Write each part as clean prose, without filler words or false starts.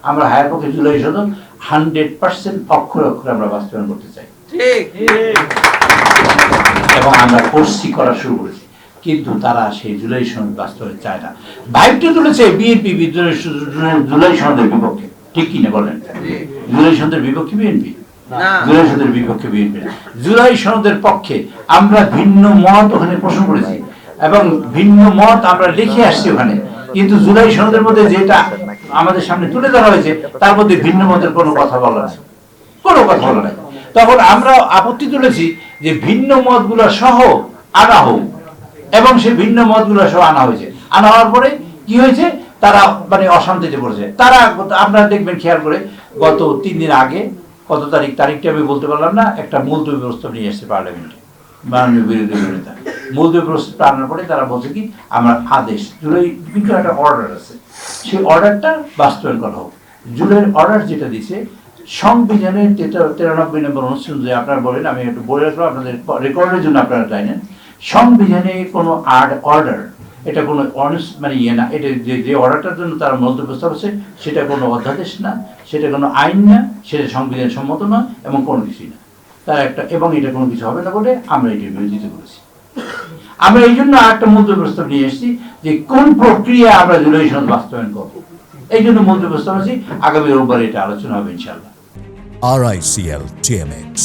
আমরা হায়ার পক্ষে জুলাই সনদ 100% অক্ষরে অক্ষরে আমরা বাস্তবায়ন করতে চাই, এবং আমরা করছি, করা শুরু করেছি। কিন্তু তারা সেই জুলাই সনদ বাস্তবায়ন চায় না। ভাইবটা তুলেছে বিএনপি জুলাই সনদের বিপক্ষে, ঠিক কিনা বলেন? জুলাই সনদের বিপক্ষে বিএনপি, জুলাই সনদের বিপক্ষে বিএনপি না। জুলাই সনদের পক্ষে আমরা ভিন্ন মত ওখানে পোষণ করেছি এবং ভিন্ন মত আমরা লিখে আসছি ওখানে, কিন্তু জুলাই সনদের মধ্যে যেটা আমাদের সামনে তুলে ধরা হয়েছে তার মধ্যে ভিন্ন মতের কোনো কথা বলা নাই, কোনো কথা বলা নাই। তখন আমরা আপত্তি তুলেছি যে ভিন্ন মতগুলো সহ আনা হোক, এবং সেই ভিন্ন মতগুলো সহ আনা হয়েছে। আনা হওয়ার পরে কি হয়েছে, তারা মানে অশান্তিতে পড়েছে। তারা, আপনারা দেখবেন খেয়াল করে, গত 3 দিন আগে, কত তারিখটা আমি বলতে পারলাম না, একটা মুলতবি প্রস্তাব নিয়ে এসেছে পার্লামেন্টে মাননীয় বিরোধী নেতা। মুলতবি প্রস্তাবটা আনার পরে তারা বলছে কি, আমরা আদেশ জুলাই, কিন্তু একটা অর্ডার আছে, সেই অর্ডারটা বাস্তবায়ন করা হোক। জুলাইয়ের অর্ডার যেটা দিছে সংবিধানের 93 নম্বর অনুচ্ছেদ, যে আপনারা বলেন, আমি একটু বলে রাখলাম আপনাদের রেকর্ডের জন্য, আপনারা জানেন সংবিধানে কোনো অর্ডার, এটা কোনো মানে ইয়ে না, এটা যে অর্ডারটার জন্য তারা মন্তব্য প্রস্তাব আছে সেটা কোনো অধ্যাদেশ না, সেটা কোনো আইন না, সেটা সংবিধান সম্মত নয় এবং কোনো কিছুই না। তার একটা, এবং এটা কোনো কিছু হবে না বলে আমরা এটির বিরোধিতা করেছি। আমরা এই জন্য আরেকটা মন্তব্য প্রস্তাব নিয়ে এসেছি যে কোন প্রক্রিয়া আমরা জুলাই সনদ বাস্তবায়ন করবো, এই জন্য মন্তব্য প্রস্তাব আছে। আগামী রোববার এটা আলোচনা হবে ইনশাআল্লাহ। RICL TMX,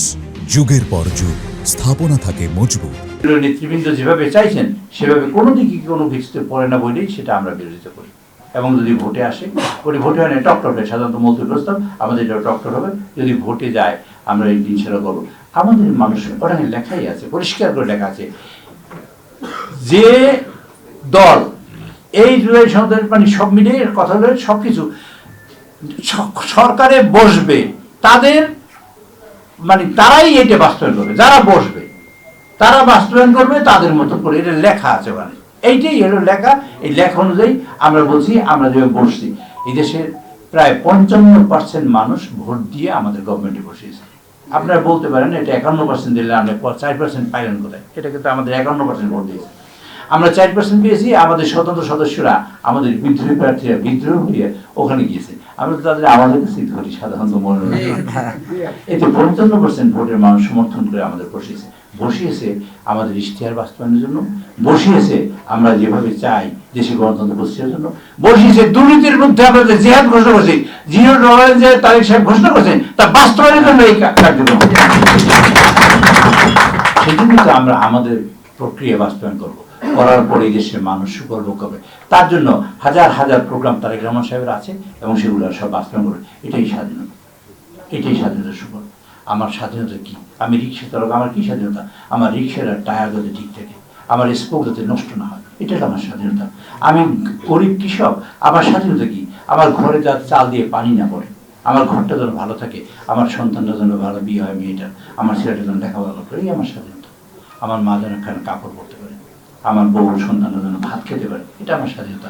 যুগের পর যুগ স্থাপনা থাকে মজবুত। নেতৃবৃন্দ যেভাবে চাইছেন সেভাবে কোনো দিকে কোনো কিছুতে পড়ে না বলেই সেটা আমরা বিরোধিতা করি। এবং যদি ভোটে আসে, ভোটে হয় না, টকটকে সাধারণত মৌখিক প্রস্তাব, আমাদের এটা টকটক হবে। যদি ভোটে যায় আমরা এই দিন সেরা করবো। আমাদের মানুষ ওখানে লেখাই আছে, পরিষ্কার করে লেখা আছে, যে দল এই জুলাই সনদের মানে সব মিলিয়ে কথা হলো সবকিছু সরকারে বসবে, তাদের মানে তারাই এটা বাস্তবায়ন করবে, যারা বসবে তারা বাস্তবায়ন করবে তাদের মতো করে, এটা লেখা আছে ওখানে। এইটাই হলো লেখা। এই লেখা অনুযায়ী আমরা বলছি, আমরা যেভাবে বসছি, এই দেশের প্রায় 55% মানুষ ভোট দিয়ে আমাদের গভর্নমেন্টে বসিয়েছে। আপনারা বলতে পারেন এটা 51% দিলে আমরা 4% পাইলেন কোথায়? এটা কিন্তু আমাদের 51% ভোট দিয়েছে, আমরা 4% পেয়েছি। আমাদের স্বতন্ত্র সদস্যরা, আমাদের বিদ্রোহী প্রার্থীরা বিদ্রোহ হয়ে ওখানে গিয়েছে, আমরা তো তাদের আমাদের কাছে ধরি সাধারণত মনে হয়। এতে 55% ভোটের মানুষ সমর্থন করে আমাদের বসিয়েছে আমাদের ইশতেহার বাস্তবায়নের জন্য, বসিয়েছে আমরা যেভাবে চাই দেশে গণতন্ত্র প্রতিষ্ঠার জন্য, বসিয়েছে দুর্নীতির বিরুদ্ধে আমরা যে জিহাদ ঘোষণা করছি, জিরো টলারেন্সের তারিখ সাহেব ঘোষণা করছেন, তা বাস্তবায়নের জন্য এই কার্যক্রম। সেই জন্য তো আমরা আমাদের প্রক্রিয়া বাস্তবায়ন করবো, করার পরে এই দেশের মানুষ সুকল্প করবে। তার জন্য হাজার হাজার প্রোগ্রাম তারেক রহমান সাহেবের আছে এবং সেগুলো সব বাস্তবায়ন করবে। এটাই স্বাধীনতা, এটাই স্বাধীনতার সুফল। আমার স্বাধীনতা কি? আমি রিক্সা চালক, আমার কি স্বাধীনতা? আমার রিক্সার টায়ার যাতে ঠিক থাকে, আমার স্পোক যাতে নষ্ট না হয়, এটাই আমার স্বাধীনতা। আমি গরিব কৃষক, আমার স্বাধীনতা কি? আমার ঘরে যাতে চাল দিয়ে পানি না পড়ে, আমার ঘরটা যেন ভালো থাকে, আমার সন্তানটা যেন ভালো বিয়ে হয় মেয়েটার, আমার ছেলেটা যেন লেখাপড়া করে, এই আমার স্বাধীনতা। আমার মা যেন কাপড় পরতে পারে, আমার বউ সন্তানরা যেন ভাত খেতে পারে, এটা আমার স্বাধীনতা।